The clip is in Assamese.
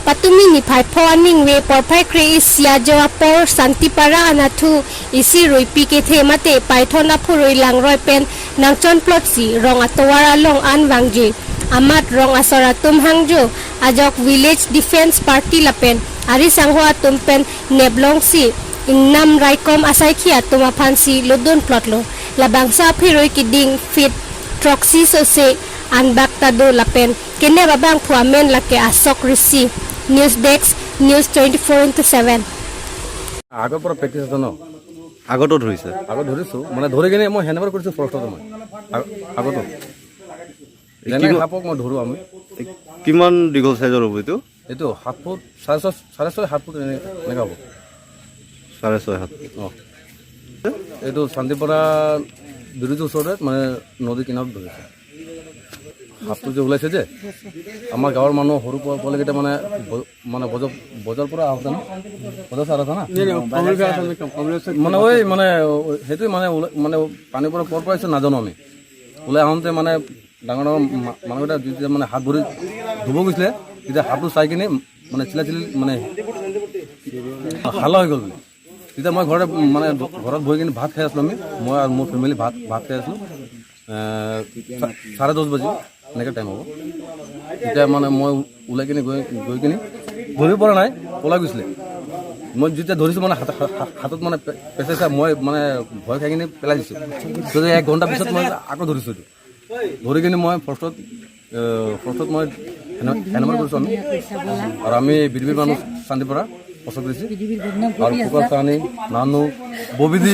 patumi ni phai phoning we por phai kre isia jawa por santipara anathu isi roipi ke the mate paithona phuroi langroi pen nangchon plot si rong atwara long an wangji amat rong asora tum hangjo ajok village defense party lapen ari sanghwa tumpen neblong si innam raikom asai khia tuma phansi lodon plot lo labangsa phiroi kiding fit troxy so se anbakta do lapen kene babang phuamen lake asok risi news desk news 24/7 আগৰ পৰা প্ৰেক্টিছ আছে ন আগতো ধৰিছে আগত ধৰিছো মানে ধৰি কিনে মই হেণ্ডঅভাৰ কৰিছো ফৰেষ্টত মই আগতো যেনে সাপক মই ধৰো আমি কিমান দীঘল সাইজৰ হ'ব এইটো 7 ফুট 6.5 7 ফুট এনেকা হ'ব 6.5 7 অঁ এইটো শান্তিপৰা ব্ৰিজৰ ওচৰতে মানে নদী কিনাৰত ধৰিছে সাপটো যে ওলাইছে যে আমাৰ গাঁৱৰ মানুহ সৰু পোৱালিকেইটা মানে বজাৰ পৰা আহোঁতে ন বজাৰ চাৰ আছে না মানে ওই মানে সেইটোৱে মানে পানীৰ পৰা ক'ৰ পৰা আহিছে নাজানো আমি ওলাই আহোঁতে মানে ডাঙৰ ডাঙৰ মানুহকেইটা যেতিয়া মানে হাত ভৰি ধুব গৈছিলে তেতিয়া হাতটো চাই কিনে মানে চিলি মানে হাল্লা হৈ গ'ল তেতিয়া মই ঘৰত বহি কিনে ভাত খাই আছিলোঁ মই আৰু মোৰ ফেমিলি ভাত খাই আছিলোঁ 10:30 বাজি এনেকৈ টাইম হ'ব তেতিয়া মানে মই ওলাই কিনে গৈ কিনে ধৰিব পৰা নাই পলাই গৈছিলে মই যেতিয়া ধৰিছোঁ মানে হাতত মানে পেচাইছা মই মানে ভয় খাই কিনে পেলাই দিছোঁ তেতিয়া 1 ঘণ্টা পিছত মই আকৌ ধৰিছোঁ এইটো ধৰি কিনে মই ফাৰ্ষ্টত মই হেণ্ডঅভাৰ কৰিছোঁ আমি আৰু আমি বিৰবিৰ মানুহ শান্তিপৰা পচক দিছোঁ আৰু কুকুৰ কাহানি নানু ববিদি